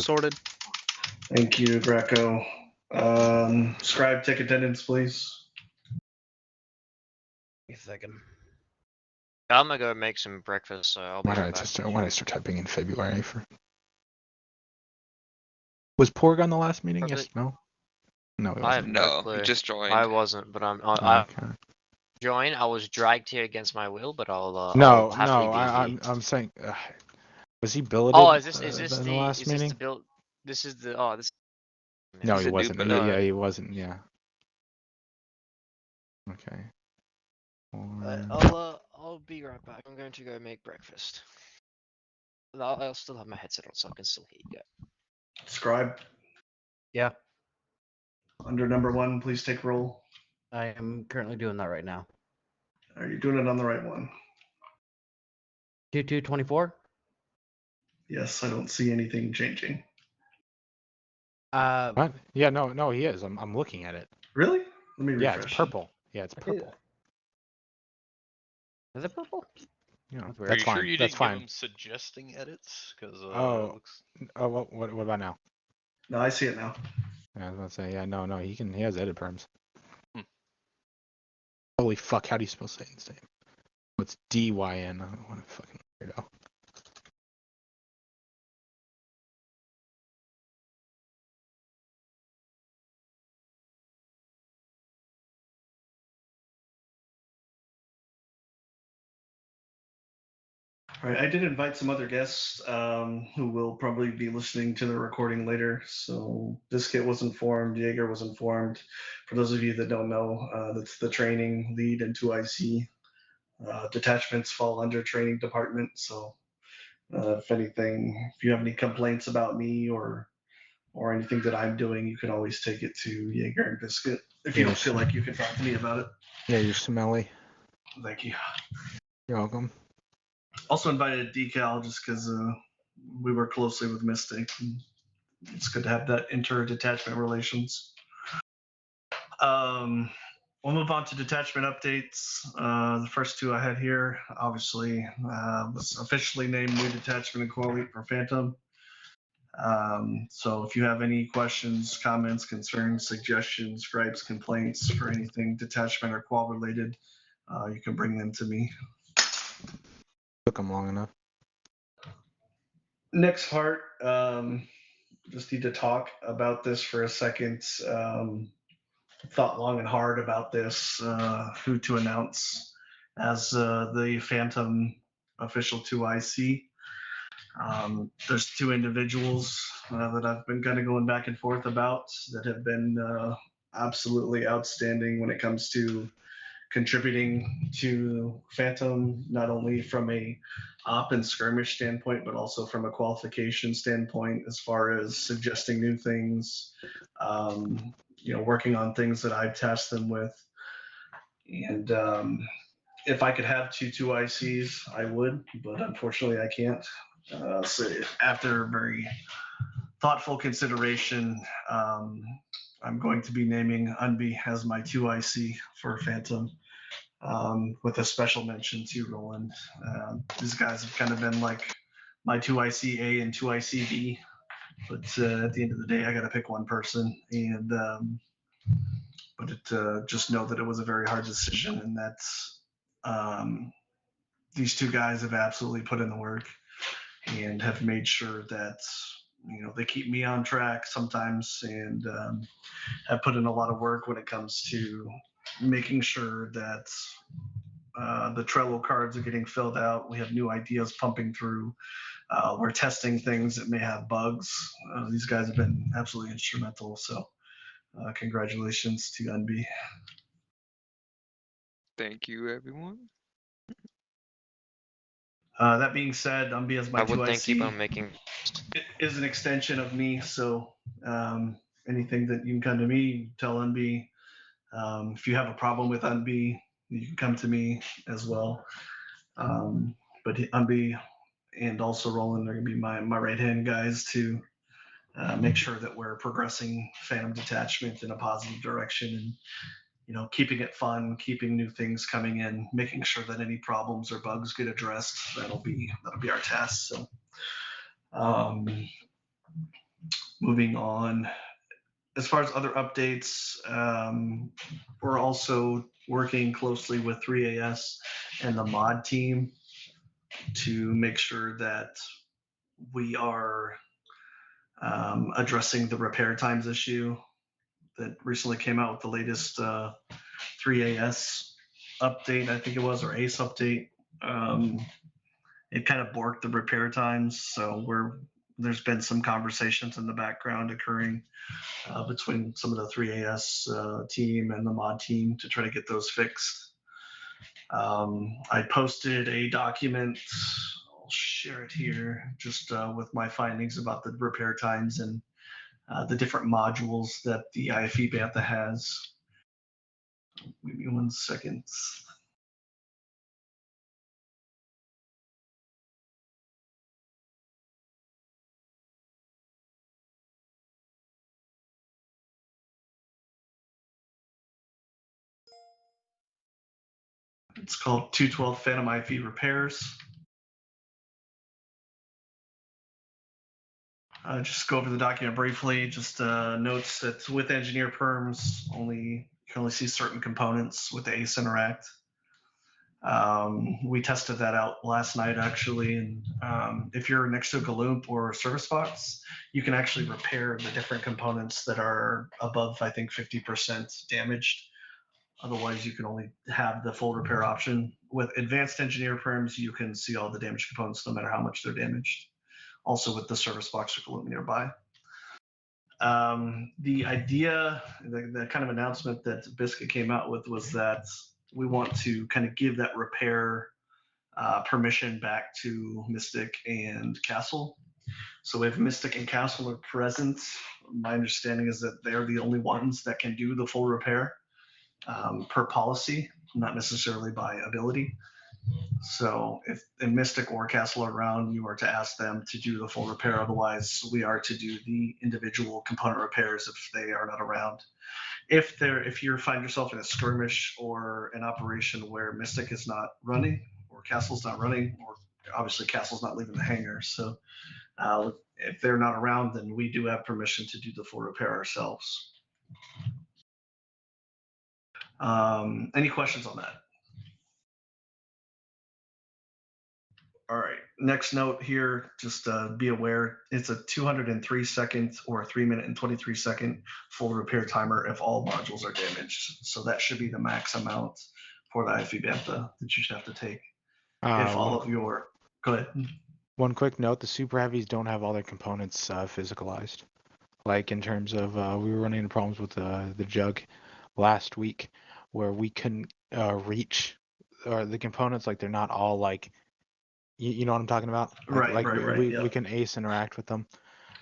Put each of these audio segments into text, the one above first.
Sorted. Thank you, Greco. Scribe, take attendance, please. Wait a second. I'm gonna go make some breakfast, so I'll be Why right don't back. I start typing in February for? Was Porg on the last meeting? Probably- Yes. No. No. It I have wasn't. no No, clue. he just joined. I wasn't, but I Okay. joined. I was dragged here against my will, but I'll No. happily No. be here. I'm saying. Was he billeted? Oh, is this in the the last is meeting? this the build? This is the this. No, He's he a new wasn't. biller. Yeah, he wasn't. Yeah. Okay. I'll be right back. I'm going to go make breakfast. I'll still have my headset on, so I can still hear you. Scribe. Yeah, Under number 1, please take roll. I am currently doing that right now. Are you doing it on the right one? 2224. Yes, I don't see anything changing. What? Yeah. No. He is. I'm looking at it. Really? Let me refresh. Yeah, it's purple. Yeah, it's purple. Is it purple? Yeah, That's Are weird. that's you fine. sure you That's didn't fine. give him suggesting edits? Because Oh. looks... Oh, what about now? No, I see it now. I was about to say, yeah, no, he has edit perms. Hmm. Holy fuck, how do you spell Satan's name? It's D-Y-N. I don't want to fucking weirdo. All right, I did invite some other guests who will probably be listening to the recording later. So Biscuit was informed, Jaeger was informed. For those of you that don't know, that's the training lead in 2IC. Detachments fall under training department. So if anything, if you have any complaints about me or anything that I'm doing, you can always take it to Jaeger and Biscuit if you don't feel like you can talk to me about it. Yeah, you're smelly. Thank you. You're welcome. Also invited Decal just because we work closely with Mystic. And it's good to have that inter-detachment relations. We'll move on to detachment updates. The first two I had here, obviously, was officially named new detachment and Core Leap for Phantom. So if you have any questions, comments, concerns, suggestions, gripes, complaints for anything detachment or qual related, you can bring them to me. Took him long enough. Next part, just need to talk about this for a second. Thought long and hard about this, who to announce as the Phantom official 2IC. There's two individuals that I've been kind of going back and forth about that have been absolutely outstanding when it comes to contributing to Phantom, not only from a op and skirmish standpoint, but also from a qualification standpoint, as far as suggesting new things, working on things that I've tasked them with. And if I could have two 2ICs, I would, but unfortunately I can't. So after very thoughtful consideration, I'm going to be naming Unbi as my 2IC for Phantom, with a special mention to Roland. These guys have kind of been like my 2IC-A and 2IC-B, but at the end of the day, I got to pick one person. And just know that it was a very hard decision, and that's these two guys have absolutely put in the work and have made sure that they keep me on track sometimes, and have put in a lot of work when it comes to making sure that the Trello cards are getting filled out. We have new ideas pumping through. We're testing things that may have bugs. These guys have been absolutely instrumental. So congratulations to Unbi. Thank you, everyone. That being said, Unbi as my I would 2IC thank you for making. is an extension of me. So anything that you can come to me, tell Unbi. If you have a problem with Unbi, you can come to me as well. But Unbi and also Roland are going to be my right-hand guys to make sure that we're progressing Phantom Detachment in a positive direction, and keeping it fun, keeping new things coming in, making sure that any problems or bugs get addressed. That'll be our task. So moving on. As far as other updates, we're also working closely with 3AS and the mod team to make sure that we are addressing the repair times issue that recently came out with the latest 3AS update, I think it was, or ACE update. It kind of borked the repair times, so there's been some conversations in the background occurring between some of the 3AS team and the mod team to try to get those fixed. I posted a document, I'll share it here, just with my findings about the repair times and the different modules that the IFE Bantha has. Give me 1 second. It's called 212 Phantom IFE Repairs. Just go over the document briefly. Just notes that with engineer perms, you can only see certain components with the ACE Interact. We tested that out last night actually, and if you're next to a Galoop or a service box, you can actually repair the different components that are above, I think, 50% damaged. Otherwise, you can only have the full repair option. With advanced engineer perms, you can see all the damaged components no matter how much they're damaged. Also with the service box or Galoop nearby. The idea, the kind of announcement that Biscuit came out with was that we want to kind of give that repair permission back to Mystic and Castle. So if Mystic and Castle are present, my understanding is that they're the only ones that can do the full repair per policy, not necessarily by ability. So if Mystic or Castle are around, you are to ask them to do the full repair. Otherwise, we are to do the individual component repairs if they are not around. If you find yourself in a skirmish or an operation where Mystic is not running or Castle's not running, or obviously Castle's not leaving the hangar, so if they're not around, then we do have permission to do the full repair ourselves. Any questions on that? All right, next note here, just be aware, it's a 203 second or a 3 minute and 23 second full repair timer if all modules are damaged. So that should be the max amount for the IFE Bantha that you should have to take. If all of your, go ahead. One quick note, the Super Heavies don't have all their components physicalized. Like in terms of, we were running into problems with the Jug last week where we couldn't reach the components, like they're not all like, you know what I'm talking about? Like, Right. We can ACE interact with them.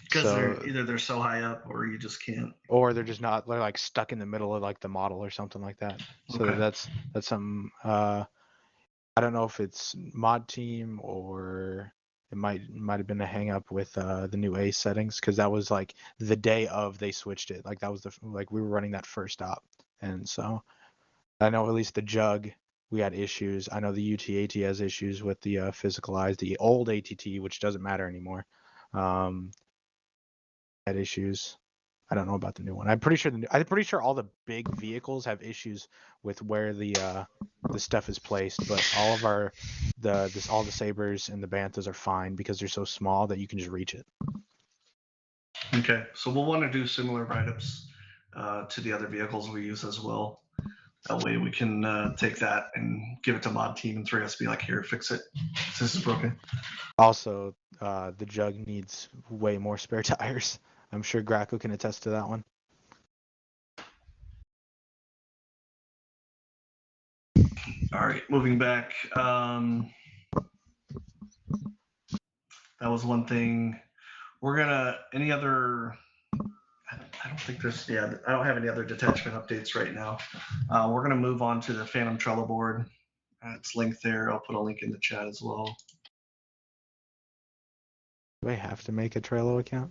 Because they're so high up or you just can't. Or they're just not, they're like stuck in the middle of like the model or something like that. So Okay. that's some, I don't know if it's mod team or it might have been a hang up with the new ACE settings, because that was like the day of they switched it. Like that was we were running that first op. And so I know at least the Jug, we had issues. I know the UT-AT has issues with the physicalized, the old ATT, which doesn't matter anymore. Had issues. I don't know about the new one. I'm pretty sure all the big vehicles have issues with where the stuff is placed, but all of all the Sabres and the Banthas are fine because they're so small that you can just reach it. Okay, so we'll want to do similar write-ups to the other vehicles we use as well. That way we can take that and give it to mod team and 3S be like, here, fix it. This is broken. Also, the Jug needs way more spare tires. I'm sure Graco can attest to that one. All right, moving back. That was one thing. We're gonna, any other, I don't think there's, I don't have any other detachment updates right now. We're gonna move on to the Phantom Trello board. It's linked there. I'll put a link in the chat as well. Do I have to make a Trello account?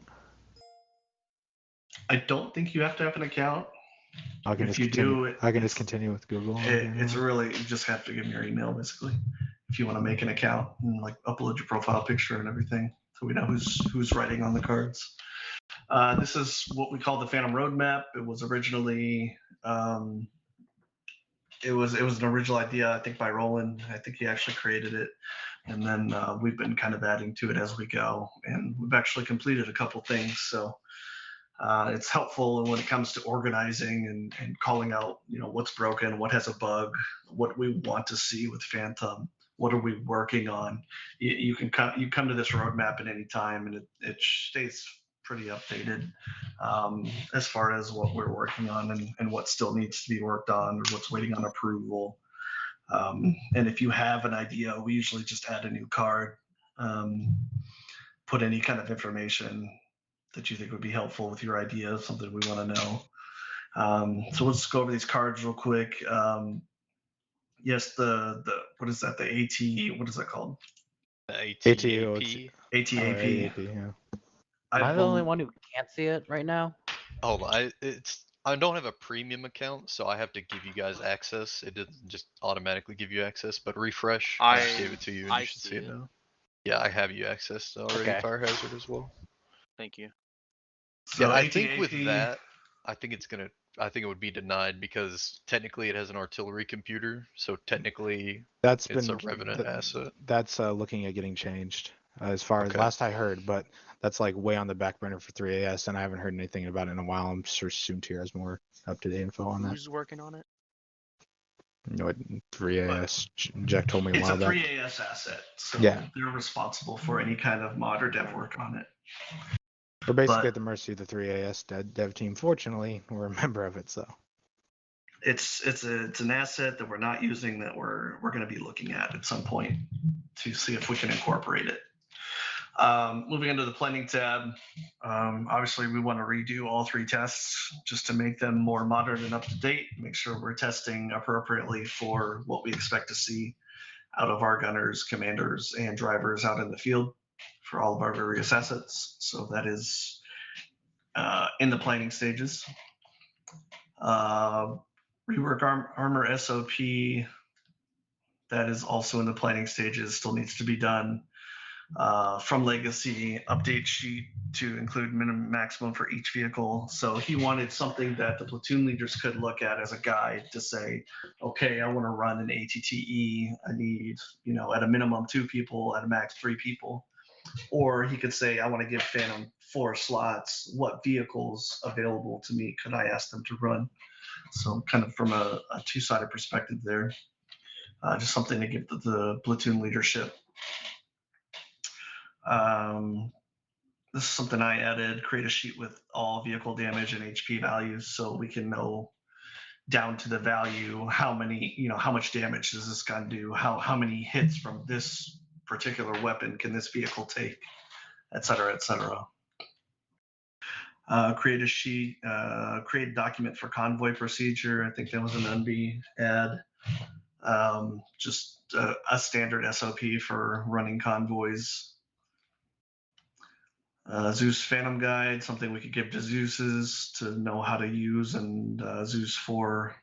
I don't think you have to have an account. I can If just you continue. do, I can just continue with Google. It's really, you just have to give me your email basically. If you want to make an account and like upload your profile picture and everything, so we know who's writing on the cards. This is what we call the Phantom Roadmap. It was originally it was an original idea, I think, by Roland. I think he actually created it, and then we've been kind of adding to it as we go, and we've actually completed a couple things. So it's helpful when it comes to organizing and calling out, what's broken, what has a bug, what we want to see with Phantom, what are we working on. You come to this roadmap at any time, and it stays pretty updated as far as what we're working on and what still needs to be worked on or what's waiting on approval. And if you have an idea, we usually just add a new card, put any kind of information that you think would be helpful with your idea, something we want to know. So let's go over these cards real quick. Yes, the what is that? The AT, what is that called? The ATO, ATAP. ATAP. Yeah. Am I the only one who can't see it right now? Hold on, I don't have a premium account, so I have to give you guys access. It didn't just automatically give you access, but refresh. I just gave it to you, and I you should see see it it. now. Yeah, I have you accessed already. Okay. Fire hazard as well. Thank you. So Yeah, I ATAP, think with that, I think it would be denied because technically it has an artillery computer, so technically That's it's been a Revenant asset. That's looking at getting changed as far as Okay. last I heard, but that's like way on the back burner for 3AS, and I haven't heard anything about it in a while. I'm sure Soontier has more up to date info on that. Who's working on it? You know what 3AS Jack told me a it's a while back. 3AS asset, so Yeah. they're responsible for any kind of mod or dev work on it. We're basically But- at the mercy of the 3AS dev team. Fortunately, we're a member of it, so. It's an asset that we're not using that we're going to be looking at some point to see if we can incorporate it. Moving into the planning tab, obviously we want to redo all 3 tests just to make them more modern and up to date, make sure we're testing appropriately for what we expect to see out of our gunners, commanders, and drivers out in the field for all of our various assets. So that is in the planning stages. Rework armor SOP, that is also in the planning stages, still needs to be done. From Legacy, update sheet to include minimum maximum for each vehicle. So he wanted something that the platoon leaders could look at as a guide to say, okay, I want to run an ATTE. I need, at a minimum 2 people, at a max 3 people. Or he could say, I want to give Phantom 4 slots. What vehicles available to me could I ask them to run? So kind of from a 2-sided perspective there. Just something to give the platoon leadership. This is something I added, create a sheet with all vehicle damage and HP values so we can know down to the value how much damage does this gun do, how many hits from this particular weapon can this vehicle take, et cetera, et cetera. Create a sheet, create a document for convoy procedure. I think that was an UNBI ad. Just a standard SOP for running convoys. Zeus Phantom Guide, something we could give to Zeus's to know how to use, and Zeus for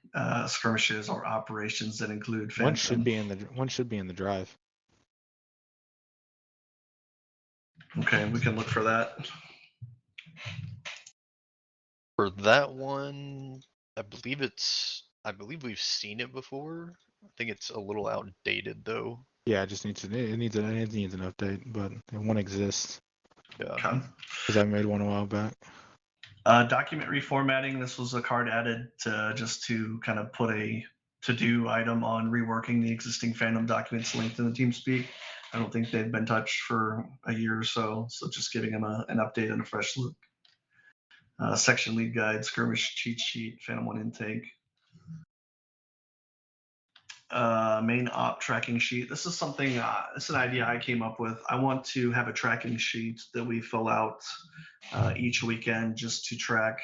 skirmishes or operations that include Phantom. One should be in the drive. Okay, we can look for that. For that one, I believe we've seen it before. I think it's a little outdated though. Yeah, it needs an update, but one exists Yeah. Okay. because I made one a while back. Document reformatting. This was a card added to kind of put a to-do item on reworking the existing Phantom documents linked in the TeamSpeak. I don't think they've been touched for a year or so, so just giving them an update and a fresh look. Section lead guide, skirmish cheat sheet, Phantom 1 intake. Main op tracking sheet. This is something, it's an idea I came up with. I want to have a tracking sheet that we fill out each weekend just to track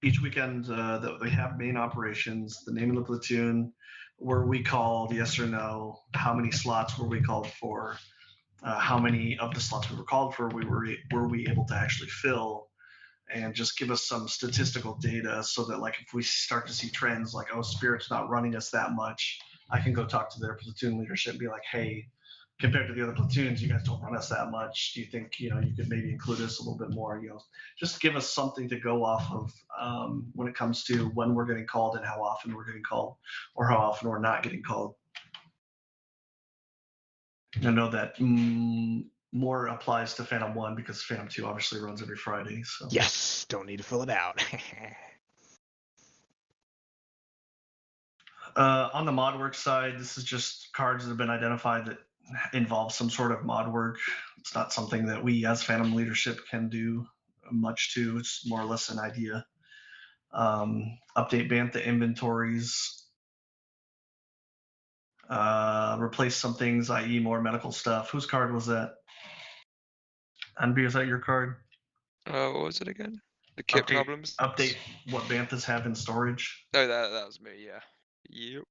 each weekend that we have main operations, the name of the platoon, were we called, yes or no, how many slots were we called for, how many of the slots we were called for were we able to actually fill, and just give us some statistical data so that like if we start to see trends like, oh, Spirit's not running us that much, I can go talk to their platoon leadership and be like, hey, compared to the other platoons, you guys don't run us that much. Do you think, you could maybe include us a little bit more, just give us something to go off of when it comes to when we're getting called and how often we're getting called or how often we're not getting called. I know that more applies to Phantom 1 because Phantom 2 obviously runs every Friday. So Yes, don't need to fill it out. On the mod work side, this is just cards that have been identified that involve some sort of mod work. It's not something that we as Phantom leadership can do much to. It's more or less an idea. Update Bantha inventories. Replace some things, i.e. more medical stuff. Whose card was that? Anby, is that your card? What was it again? The kit problems? Update what Banthas have in storage. Oh, that was me, yeah. Yep.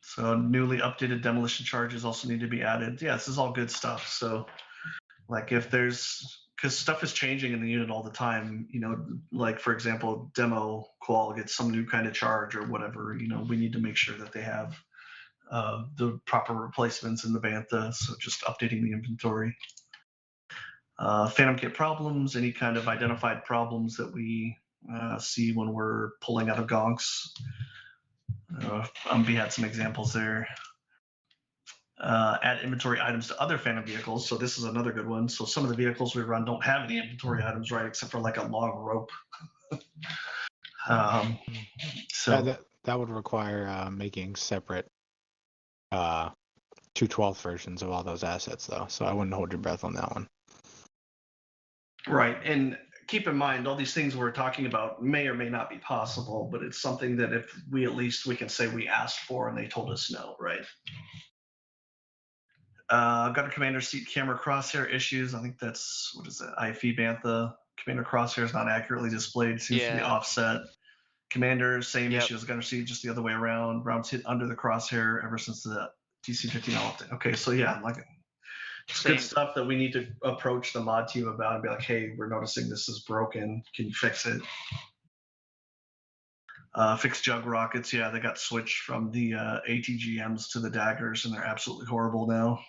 So newly updated demolition charges also need to be added. Yeah, this is all good stuff. So like if there's, because stuff is changing in the unit all the time, like for example, demo qual gets some new kind of charge or whatever, we need to make sure that they have the proper replacements in the Bantha. So just updating the inventory. Phantom kit problems, any kind of identified problems that we see when we're pulling out of gonks. Umby had some examples there. Add inventory items to other Phantom vehicles. So this is another good one. So some of the vehicles we run don't have any inventory items, right, except for like a long rope. So that would require making separate 2/12 versions of all those assets, though. So I wouldn't hold your breath on that one. Right, and keep in mind, all these things we're talking about may or may not be possible, but it's something that if we we can say we asked for and they told us no, right? Gunner commander seat camera crosshair issues. I think that's, what is that? IFE Bantha. Commander crosshair is not accurately displayed. Seems to be offset. Commander, same issue as gunner seat, just the other way around. Rounds hit under the crosshair ever since the DC-15 update. Okay, so yeah, like it's good stuff that we need to approach the mod team about and be like, hey, we're noticing this is broken. Can you fix it? Fix jug rockets. Yeah, they got switched from the ATGMs to the daggers, and they're absolutely horrible now.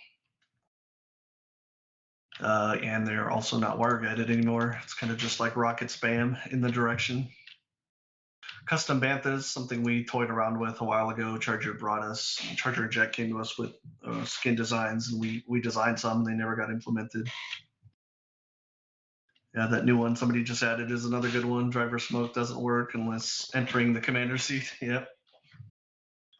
And they're also not wire guided anymore. It's kind of just like rocket spam in the direction. Custom Banthas, something we toyed around with a while ago. Charger brought us, Charger and Jet came to us with skin designs, and we designed some, and they never got implemented. Yeah, that new one somebody just added is another good one. Driver smoke doesn't work unless entering the commander seat. Yep.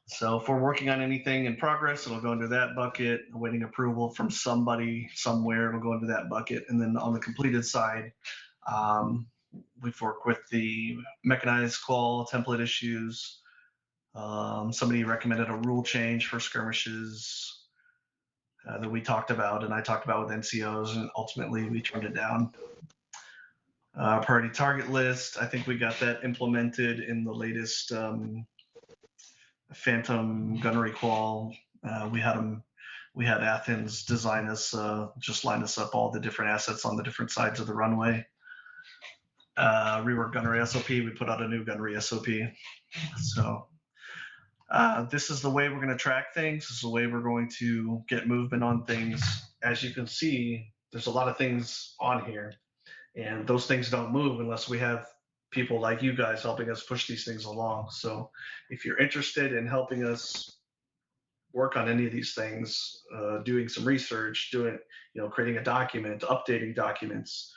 So if we're working on anything in progress, it'll go into that bucket. Awaiting approval from somebody somewhere, it'll go into that bucket. And then on the completed side, we've worked with the mechanized qual template issues. Somebody recommended a rule change for skirmishes that we talked about, and I talked about with NCOs, and ultimately we turned it down. Priority target list, I think we got that implemented in the latest Phantom gunnery qual. We had Athens design us, just line us up all the different assets on the different sides of the runway. Rework gunnery SOP, we put out a new gunnery SOP. So this is the way we're going to track things. This is the way we're going to get movement on things. As you can see, there's a lot of things on here, and those things don't move unless we have people like you guys helping us push these things along. So if you're interested in helping us work on any of these things, doing some research, creating a document, updating documents,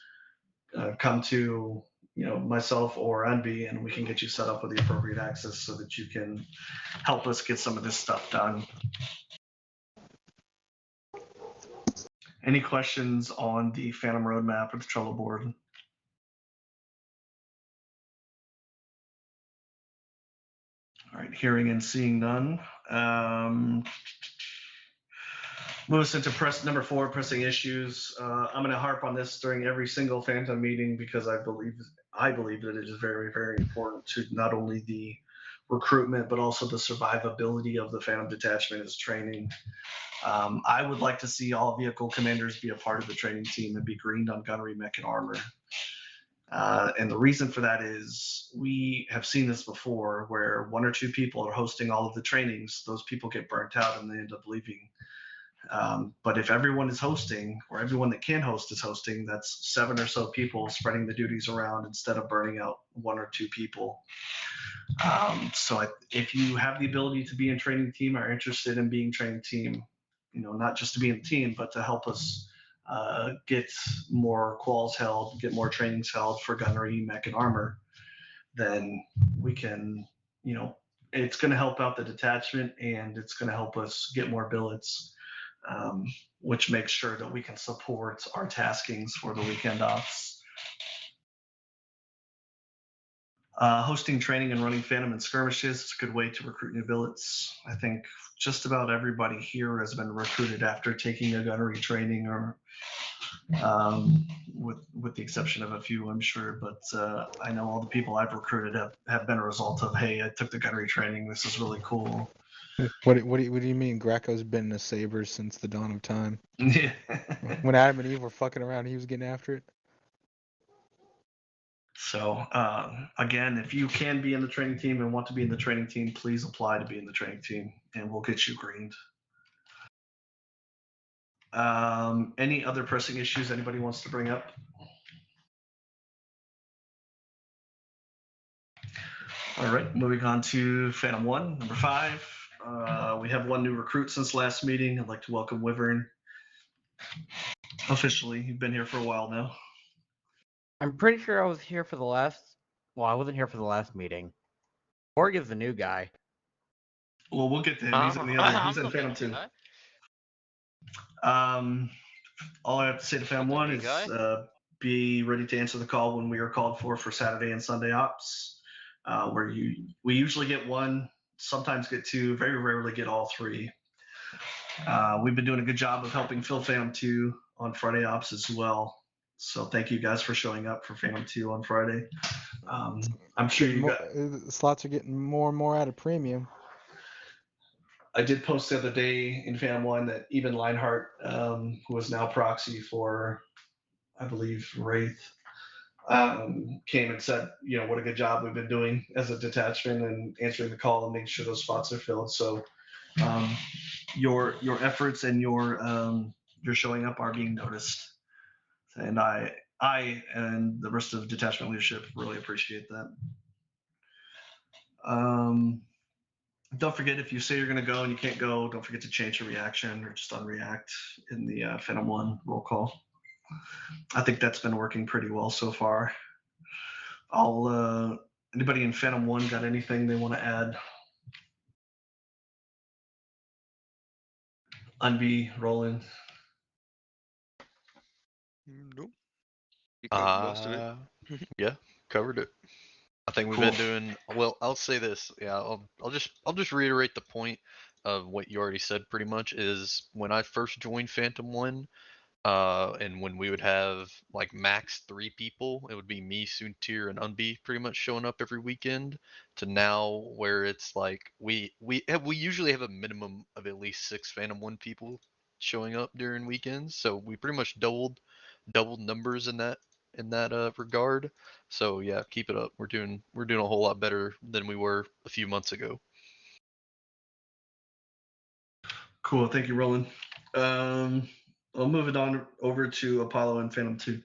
come to myself or Anby, and we can get you set up with the appropriate access so that you can help us get some of this stuff done. Any questions on the Phantom roadmap or the Trello board? All right, hearing and seeing none. Move us into number 4, pressing issues. I'm going to harp on this during every single Phantom meeting because I believe that it is very, very important to not only the recruitment but also the survivability of the Phantom detachment as training. I would like to see all vehicle commanders be a part of the training team and be greened on gunnery, mech, and armor. And the reason for that is we have seen this before where 1 or 2 people are hosting all of the trainings. Those people get burnt out and they end up leaving. But if everyone is hosting, or everyone that can host is hosting, that's 7 or so people spreading the duties around instead of burning out 1 or 2 people. If you have the ability to be in training team, or are interested in being training team, not just to be in the team, but to help us get more quals held, get more trainings held for gunnery, mech, and armor, then we can, it's going to help out the detachment, and it's going to help us get more billets, which makes sure that we can support our taskings for the weekend ops. Hosting training and running Phantom and skirmishes is a good way to recruit new billets. I think just about everybody here has been recruited after taking a gunnery training, or with the exception of a few, I'm sure. But I know all the people I've recruited have been a result of, hey, I took the gunnery training. This is really cool. What do you mean? Greco's been a saber since the dawn of time. Yeah. When Adam and Eve were fucking around, he was getting after it. So again, if you can be in the training team and want to be in the training team, please apply to be in the training team, and we'll get you greened. Any other pressing issues anybody wants to bring up? All right, moving on to Phantom 1, number 5. We have 1 new recruit since last meeting. I'd like to welcome Wyvern. Officially, you've been here for a while now. I'm pretty sure I was here for the last. Well, I wasn't here for the last meeting. Borg is the new guy. Well, we'll get to him. He's in the other. He's in I'm Phantom okay 2. with that. All I have to say to Phantom Not the 1 new is guy. be ready to answer the call when we are called for Saturday and Sunday ops, where we usually get 1, sometimes get 2, very rarely get all 3. We've been doing a good job of helping fill Phantom 2 on Friday ops as well. So thank you guys for showing up for Phantom 2 on Friday. I'm sure you got. Slots are getting more and more out of premium. I did post the other day in Phantom 1 that even Lionheart, who is now proxy for, I believe, Wraith, came and said, what a good job we've been doing as a detachment and answering the call and making sure those spots are filled. So your efforts and your showing up are being noticed, and I and the rest of detachment leadership really appreciate that. Don't forget, if you say you're going to go and you can't go, don't forget to change your reaction or just unreact in the Phantom 1 roll call. I think that's been working pretty well so far. Anybody in Phantom 1 got anything they want to add? Unbe, Roland. Nope. You covered most of it. Yeah, covered it. I think we've Cool. been doing well. I'll say this. Yeah, I'll just reiterate the point of what you already said. Pretty much is when I first joined Phantom 1, and when we would have like max 3 people, it would be me, Soontir, and Unbe pretty much showing up every weekend. To now where it's like we usually have a minimum of at least 6 Phantom 1 people showing up during weekends. So we pretty much doubled numbers in that regard. So yeah, keep it up. We're doing a whole lot better than we were a few months ago. Cool. Thank you, Roland. I'll move it on over to Apollo and Phantom 2.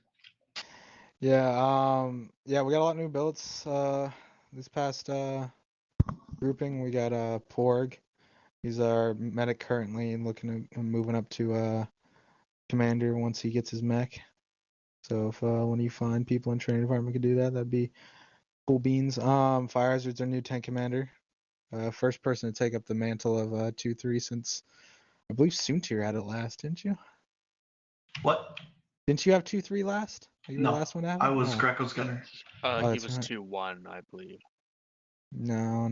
Yeah, we got a lot of new billets this past grouping. We got Porg. He's our medic currently and looking at moving up to commander once he gets his mech. So if when you find people in training department could do that, that'd be cool beans. Fire Hazard's our new tank commander. First person to take up the mantle of 2-3 since I believe Soontir had it last, didn't you? What? Didn't you have 2-3 last? You were No, the last one to have I it? was Oh. Greco's gunner. Oh, He that's was right. 2-1, I believe. No.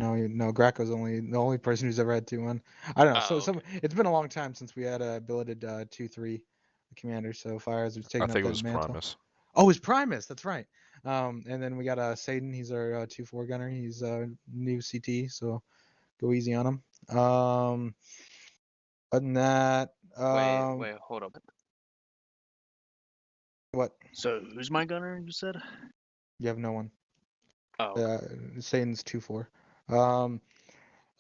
Greco's the only person who's ever had 2-1. I don't know. Oh, So okay. it's been a long time since we had a billeted 2-3 commander. So Fire Hazard's taking up think it that was mantle. Primus. Oh, it's Primus. That's right. And then we got Saden. He's our 2-4 gunner. He's new CT, so go easy on him. Other than that, Wait, hold up. what? So who's my gunner, you said? You have no one. Oh, okay. Satan's 2-4.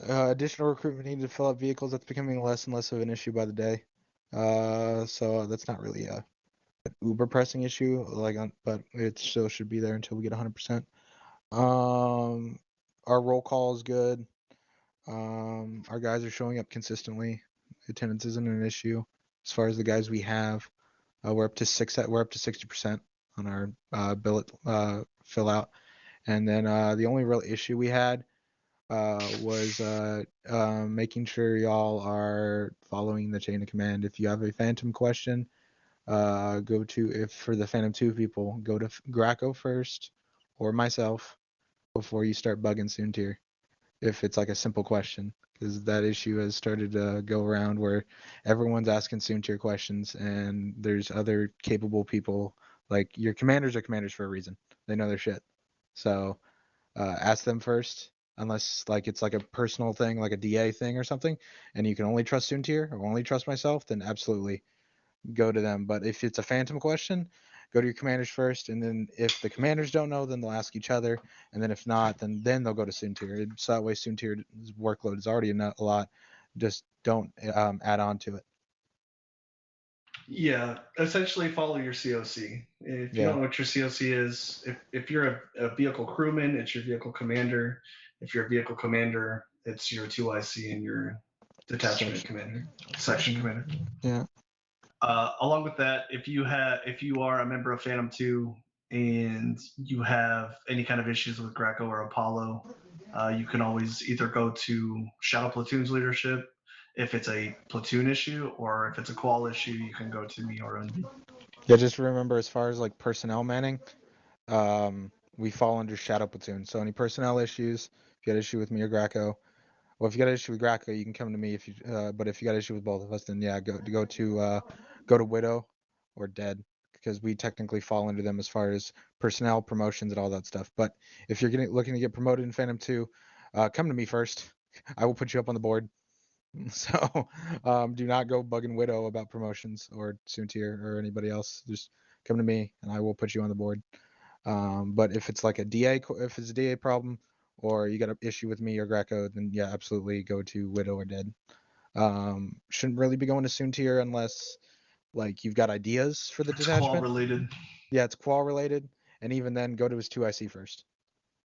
Additional recruitment needed to fill up vehicles. That's becoming less and less of an issue by the day. So that's not really an uber pressing issue, but it still should be there until we get 100%. Our roll call is good. Our guys are showing up consistently. Attendance isn't an issue. As far as the guys we have, we're up to 60% on our billet fill out. And then the only real issue we had was making sure y'all are following the chain of command. If you have a Phantom question, for the Phantom 2 people, go to Graco first or myself before you start bugging Soontier. If it's like a simple question, because that issue has started to go around where everyone's asking Soontier questions, and there's other capable people. Like, your commanders are commanders for a reason. They know their shit. So ask them first, unless like it's like a personal thing, like a DA thing or something, and you can only trust Soontier or only trust myself, then absolutely go to them. But if it's a Phantom question, go to your commanders first, and then if the commanders don't know, then they'll ask each other, and then if not, then they'll go to Soontier. So that way Soontier's workload is already a lot. Just don't add on to it. Yeah, essentially follow your COC. If you don't know what your COC is, if you're a vehicle crewman, it's your vehicle commander. If you're a vehicle commander, it's your 2IC and your detachment commander, section commander. Yeah. Along with that, if you are a member of Phantom 2 and you have any kind of issues with Greco or Apollo, you can always either go to Shadow Platoon's leadership if it's a platoon issue, or if it's a qual issue, you can go to me or Unbi. Yeah, just remember, as far as like personnel manning, we fall under Shadow Platoon. So any personnel issues, if you got issue with me or Greco, well, if you got an issue with Greco, you can come to me. But if you got an issue with both of us, then yeah, go to Widow or Dead, because we technically fall under them as far as personnel, promotions, and all that stuff. But if you're looking to get promoted in Phantom 2, come to me first. I will put you up on the board. So do not go bugging Widow about promotions or Soontier or anybody else. Just come to me and I will put you on the board. But if it's like a DA problem, or you got an issue with me or Greco, then yeah, absolutely go to Widow or Dead. Shouldn't really be going to Soontier unless like you've got ideas for the detachment. Qual related. Yeah, it's qual related, and even then, go to his 2IC first.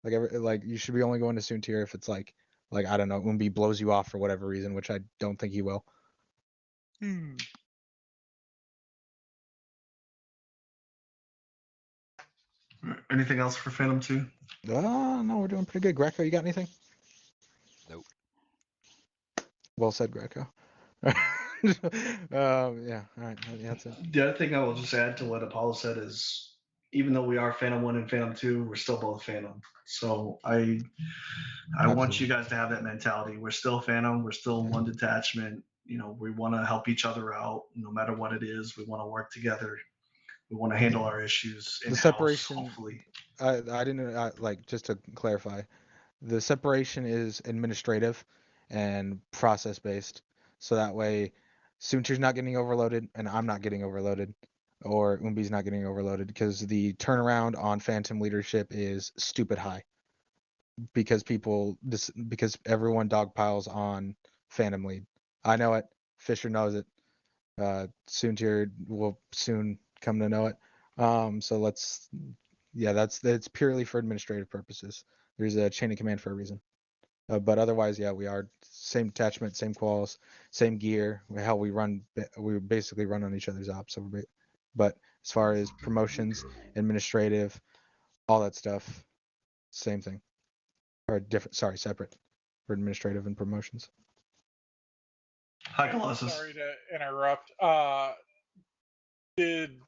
Like you should be only going to Soontier if it's like I don't know, Umbi blows you off for whatever reason, which I don't think he will. Anything else for Phantom 2? No, we're doing pretty good. Greco, you got anything? Nope. Well said, Greco. Yeah, all right, that's it. The other thing I will just add to what Apollo said is, even though we are Phantom 1 and Phantom 2, we're still both Phantom. So I want you guys to have that mentality. We're still Phantom. We're still one detachment. You know, we want to help each other out, no matter what it is. We want to work together. We want to handle our issues in-house, separation, hopefully. I didn't like, just to clarify, the separation is administrative and process based. So that way, Soontir's not getting overloaded, and I'm not getting overloaded, or Umbi's not getting overloaded, because the turnaround on Phantom leadership is stupid high. Because everyone dogpiles on Phantom lead. I know it. Fisher knows it. Soontir will soon come to know it. So that's purely for administrative purposes. There's a chain of command for a reason. But otherwise, yeah, we are same detachment, same quals, same gear. How we basically run on each other's ops. But as far as promotions, administrative, all that stuff, same thing. Or different, separate for administrative and promotions. Hi, Colossus. Sorry to interrupt. Did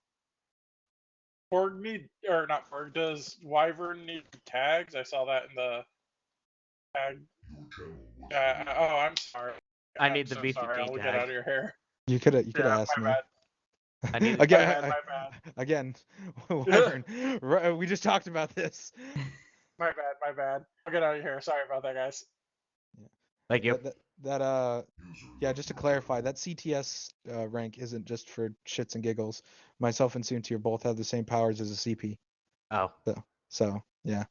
Borg need, or not Borg, does Wyvern need tags? I saw that in the tag. I'm sorry. I need the so VCT sorry. I'll get tag. out of your hair. You could have asked my me. bad. I need Again, my bad. Again, Wyvern, we just talked about this. My bad. I'll get out of here. Sorry about that, guys. Thank you. Yeah, just to clarify, that CTS rank isn't just for shits and giggles. Myself and Soontir both have the same powers as a CP. Oh. So yeah.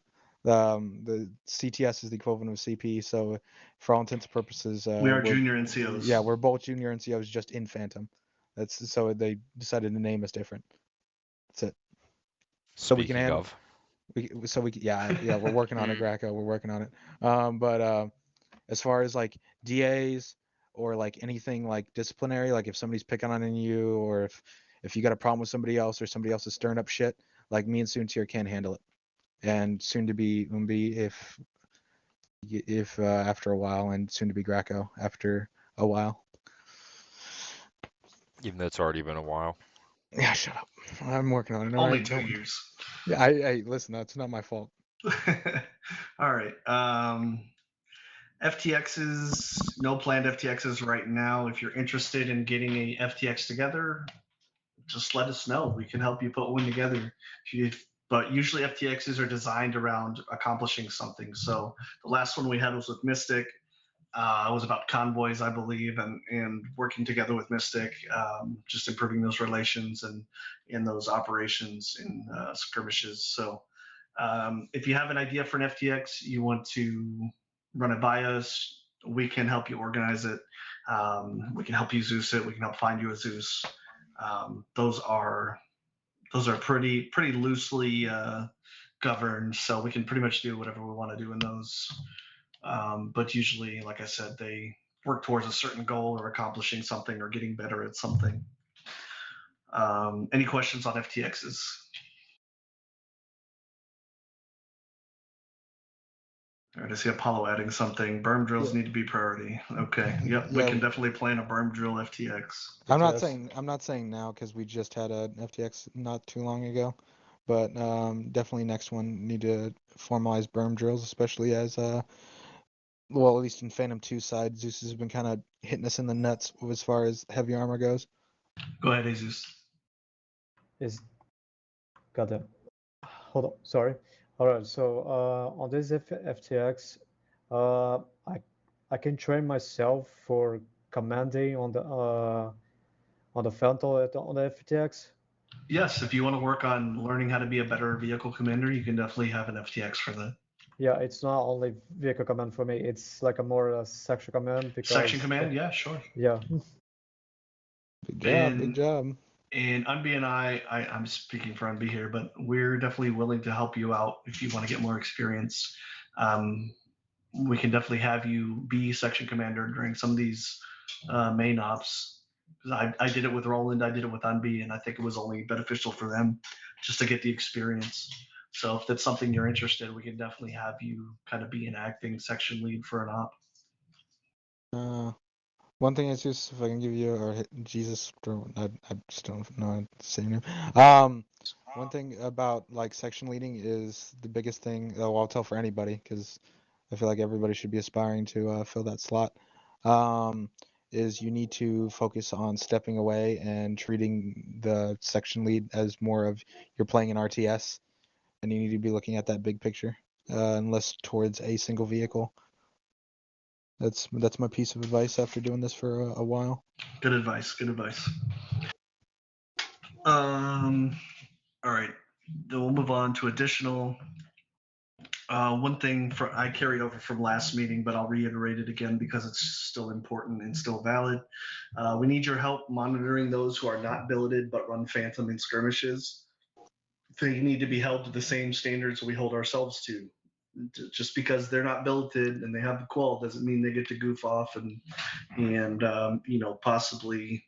The CTS is the equivalent of CP, so for all intents and purposes, we are junior NCOs. Yeah, we're both junior NCOs, just in Phantom. That's so they decided to name us different. That's it. So we can Speaking handle. of, Yeah, we're working on it, Graco. We're working on it. But as far as like DAs or like anything like disciplinary, like if somebody's picking on you or if you got a problem with somebody else or somebody else is stirring up shit, like me and Soontier can handle it. And soon to be Umbi if after a while, and soon to be Graco after a while. even though it's already been a while. Yeah, shut up. I'm working on it. All Only right? 2 years. Yeah, I listen. That's not my fault. All right. FTXs, no planned FTXs right now. If you're interested in getting a FTX together, just let us know. We can help you put one together. But usually FTXs are designed around accomplishing something. So the last one we had was with Mystic. It was about convoys, I believe, and working together with Mystic, just improving those relations and in those operations in skirmishes. So if you have an idea for an FTX, you want to run it by us, we can help you organize it. We can help you Zeus it. We can help find you a Zeus. Those are pretty loosely governed, so we can pretty much do whatever we want to do in those. But usually, like I said, they work towards a certain goal or accomplishing something or getting better at something. Any questions on FTXs? All right, I see Apollo adding something. Berm drills need to be priority. Okay, yep, we can definitely plan a berm drill FTX. I'm not saying now because we just had a FTX not too long ago, but definitely next one need to formalize berm drills, especially as well, at least in Phantom 2 side, Zeus has been kind of hitting us in the nuts as far as heavy armor goes. Go ahead, Jesus. Goddamn. Hold on, sorry. All right, so on this FTX, I can train myself for commanding on the Phantom on the FTX. Yes, if you want to work on learning how to be a better vehicle commander, you can definitely have an FTX for that. Yeah, it's not only vehicle command for me. It's like a more section command. Because, section command, yeah, sure. Yeah. Big job. And Unbi and I'm speaking for Unbi here, but we're definitely willing to help you out if you want to get more experience. We can definitely have you be section commander during some of these main ops. I did it with Roland, I did it with Unbi, and I think it was only beneficial for them just to get the experience. So if that's something you're interested, we can definitely have you kind of be an acting section lead for an op. One thing is just if I can give you, or Jesus, I just don't know how to say your name. One thing about like section leading is the biggest thing. Oh, I'll tell for anybody because I feel like everybody should be aspiring to fill that slot. Is you need to focus on stepping away and treating the section lead as more of you're playing an RTS, and you need to be looking at that big picture, and less towards a single vehicle. That's my piece of advice after doing this for a while. Good advice. Good advice. All right. Then we'll move on to additional. One thing I carried over from last meeting, but I'll reiterate it again because it's still important and still valid. We need your help monitoring those who are not billeted but run Phantom in skirmishes. They need to be held to the same standards we hold ourselves to. Just because they're not billeted and they have the qual doesn't mean they get to goof off and possibly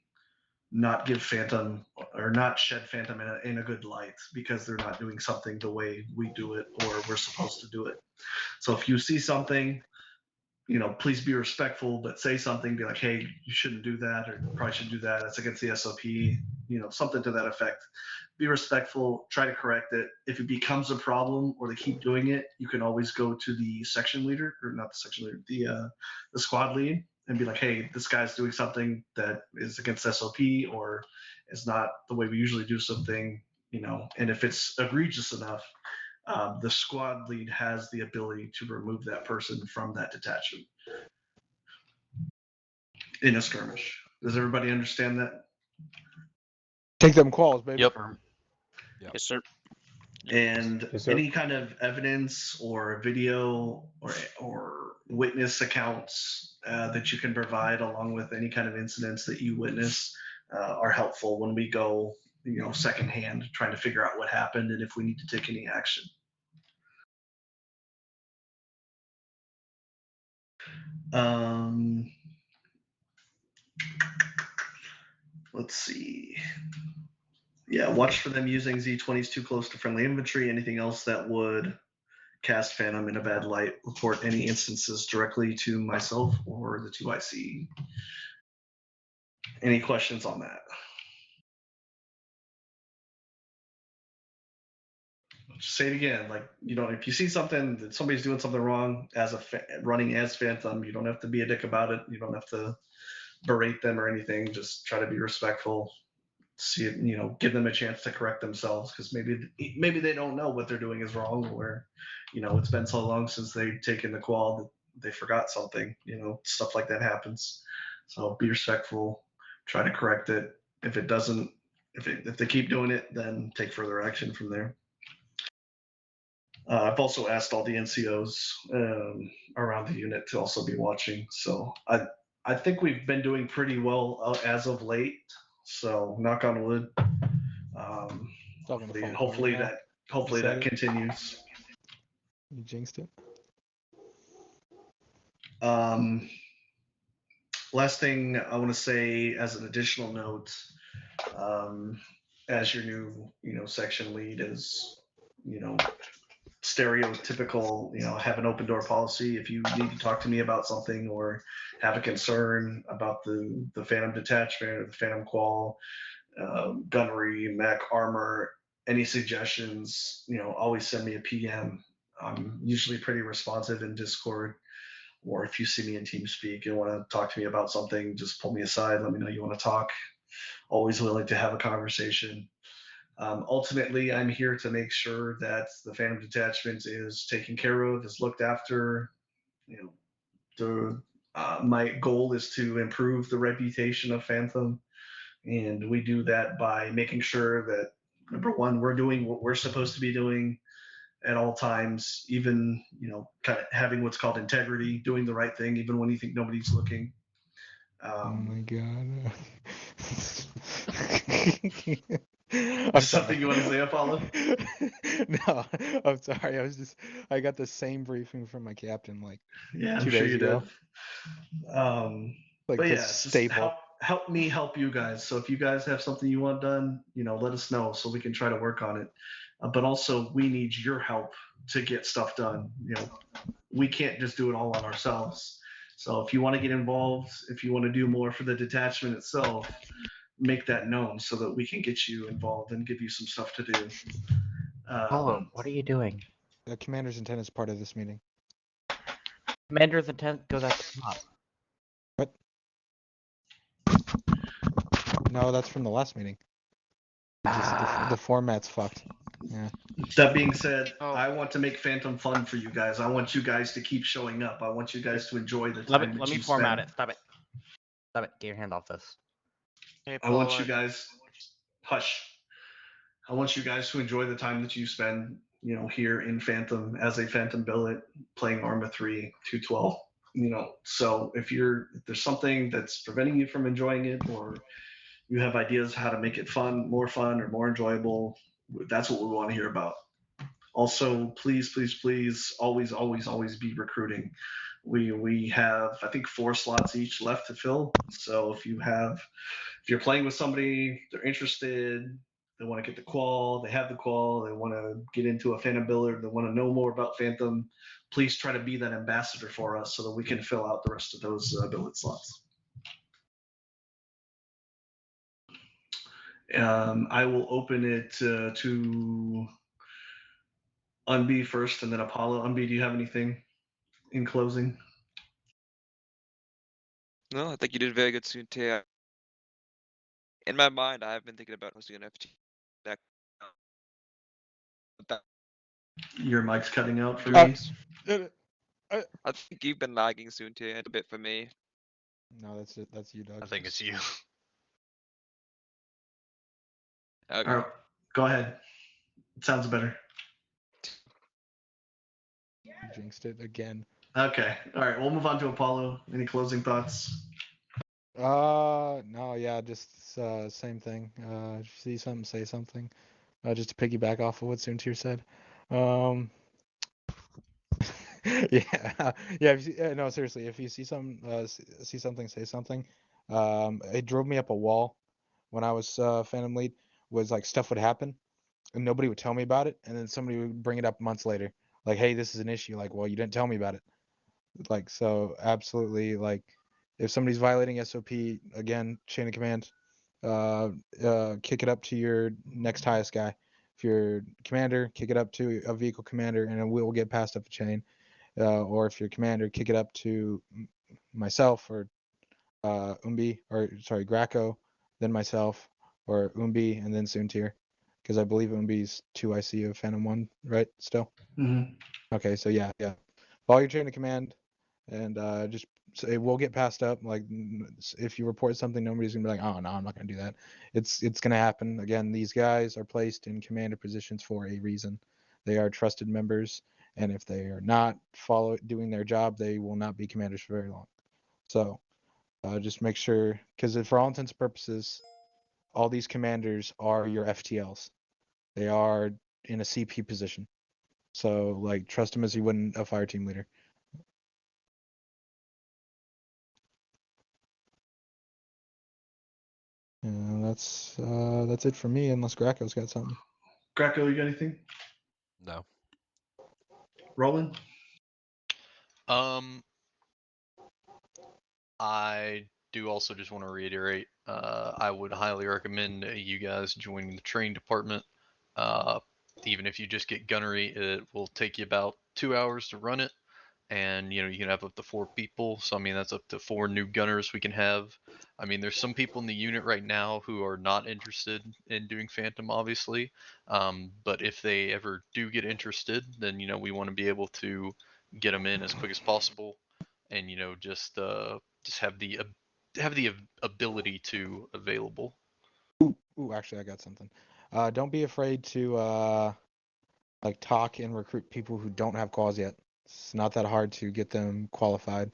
not give Phantom or not shed Phantom in a good light because they're not doing something the way we do it or we're supposed to do it. So if you see something, please be respectful, but say something, be like, hey, you shouldn't do that, or you probably shouldn't do that. That's against the SOP, something to that effect. Be respectful, try to correct it. If it becomes a problem or they keep doing it, you can always go to the section leader, or not the section leader, the squad lead, and be like, hey, this guy's doing something that is against SOP or is not the way we usually do something, and if it's egregious enough, the squad lead has the ability to remove that person from that detachment in a skirmish. Does everybody understand that? Take them quals, baby. Yep. Yes, sir. And Yes, sir. any kind of evidence or video or witness accounts that you can provide along with any kind of incidents that you witness, are helpful when we go, secondhand, trying to figure out what happened and if we need to take any action. Let's see. Yeah, watch for them using Z20s too close to friendly infantry. Anything else that would cast Phantom in a bad light, report any instances directly to myself or the 2IC. Any questions on that? Just say it again. Like, if you see something that somebody's doing something wrong running as Phantom, you don't have to be a dick about it. You don't have to berate them or anything. Just try to be respectful. See it, give them a chance to correct themselves, because maybe they don't know what they're doing is wrong, or it's been so long since they've taken the qual that they forgot something. Stuff like that happens. So be respectful. Try to correct it. If it doesn't, if they keep doing it, then take further action from there. I've also asked all the NCOs around the unit to also be watching. So I think we've been doing pretty well as of late. So knock on wood. Hopefully that continues. You jinxed it. Last thing I want to say as an additional note, as your new section lead is stereotypical, have an open door policy. If you need to talk to me about something or have a concern about the Phantom detachment or the Phantom qual, gunnery, mech, armor, any suggestions, always send me a PM. I'm usually pretty responsive in Discord, or if you see me in TeamSpeak and want to talk to me about something, just pull me aside, let me know you want to talk. Always willing to have a conversation. Ultimately, I'm here to make sure that the Phantom detachment is taken care of, is looked after. My goal is to improve the reputation of Phantom, and we do that by making sure that, number one, we're doing what we're supposed to be doing at all times, even kind of having what's called integrity, doing the right thing even when you think nobody's looking. Oh my god. Something you want to say, Apollo? No, I'm sorry. I got the same briefing from my captain like Yeah, I'm 2 sure days you ago. did. Like But the yeah, just staple. help me help you guys. So if you guys have something you want done, let us know so we can try to work on it. But also, we need your help to get stuff done. We can't just do it all on ourselves. So if you want to get involved, if you want to do more for the detachment itself, make that known so that we can get you involved and give you some stuff to do. Apollo, what are you doing? The commander's intent is part of this meeting. Commander's intent goes at the top. What? No, that's from the last meeting. The format's fucked. Yeah. That being said, I want to make Phantom fun for you guys. I want you guys to keep showing up. I want you guys to enjoy the time Let me format it. Stop it. Stop it. Get your hand off this. Hey, I want you guys, hush. I want you guys to enjoy the time that you spend, here in Phantom as a Phantom billet playing Arma 3 212. So if there's something that's preventing you from enjoying it, or you have ideas how to make it fun or more enjoyable, that's what we want to hear about. Also, please, always be recruiting. We have, I think, 4 slots each left to fill. So if you're playing with somebody, they're interested, they want to get the qual, they have the qual, they want to get into a Phantom billet, they want to know more about Phantom, please try to be that ambassador for us so that we can fill out the rest of those billet slots. I will open it to Unbe first, and then Apollo. Unbe, do you have anything in closing? No, I think you did very good, Sunte. In my mind, I have been thinking about hosting an FT deck. Your mic's cutting out for me. I think you've been lagging, Sunte, a bit for me. No, that's you, Doug. I think it's you. Okay. All right, go ahead. It sounds better. You jinxed it again. Okay. All right. We'll move on to Apollo. Any closing thoughts? No, yeah, just same thing. If you see something, say something. Just to piggyback off of what Soontir said. Yeah, yeah. If you see, no, seriously, if you see see something, say something. It drove me up a wall when I was Phantom Lead. Was like stuff would happen and nobody would tell me about it, and then somebody would bring it up months later, like, "Hey, this is an issue." Like, well, you didn't tell me about it. Like, so absolutely, like, if somebody's violating SOP, again, chain of command, kick it up to your next highest guy. If you're commander, kick it up to a vehicle commander, and it will get passed up the chain. Or if you're commander, kick it up to myself or Umbi, or sorry, Graco, then myself, or Umbi, and then Soontir, because I believe Umbi's 2 IC of Phantom 1, right? Still. Mm-hmm. Okay, so yeah. Follow your chain of command, and just so it will get passed up. Like, if you report something, nobody's gonna be like, "Oh no, I'm not gonna do that." It's gonna happen. Again, these guys are placed in commander positions for a reason. They are trusted members, and if they are not doing their job, they will not be commanders for very long. So just make sure, because for all intents and purposes, all these commanders are your FTLs. They are in a CP position. So, like, trust them as you wouldn't a fire team leader. And that's it for me, unless Graco's got something. Greco, you got anything? No. Roland? I do also just want to reiterate, I would highly recommend you guys joining the training department. Even if you just get gunnery, it will take you about 2 hours to run it, and you can have up to 4 people. So I mean, that's up to 4 new gunners we can have. I mean, there's some people in the unit right now who are not interested in doing Phantom, obviously. But if they ever do get interested, then we want to be able to get them in as quick as possible, and just have the ability to available. Ooh, actually, I got something. Don't be afraid to like talk and recruit people who don't have quals yet. It's not that hard to get them qualified,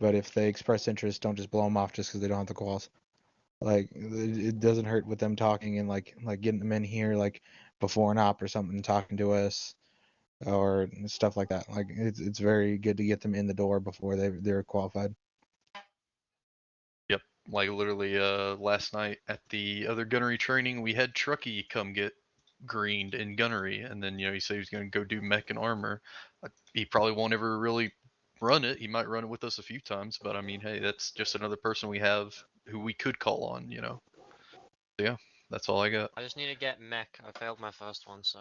but if they express interest, don't just blow them off just because they don't have the quals. Like, it doesn't hurt with them talking and like getting them in here like before an op or something, talking to us or stuff like that. Like, it's very good to get them in the door before they're qualified. Yep, like literally last night at the other gunnery training, we had Truckee come get greened in gunnery, and then he said he was going to go do mech and armor. He probably won't ever really run it. He might run it with us a few times, but I mean, hey, that's just another person we have who we could call on, So yeah, that's all I got. I just need to get mech. I failed my first one, so.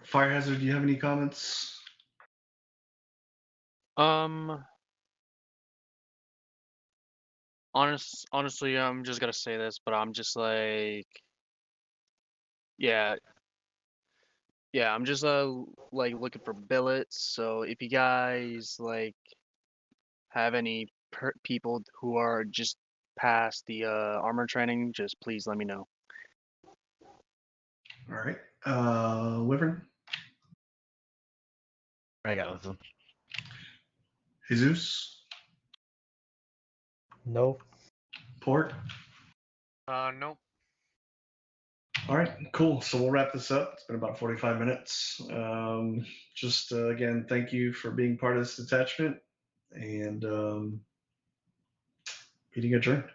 Fire Hazard, do you have any comments? Honestly, I'm just gonna say this, but I'm just like, yeah, I'm just like looking for billets. So if you guys like have any people who are just past the armor training, just please let me know. All right. Wyvern? I got nothing. Jesus? No. Port? Nope. All right, cool. So we'll wrap this up. It's been about 45 minutes. Again, thank you for being part of this detachment, and meeting adjourned.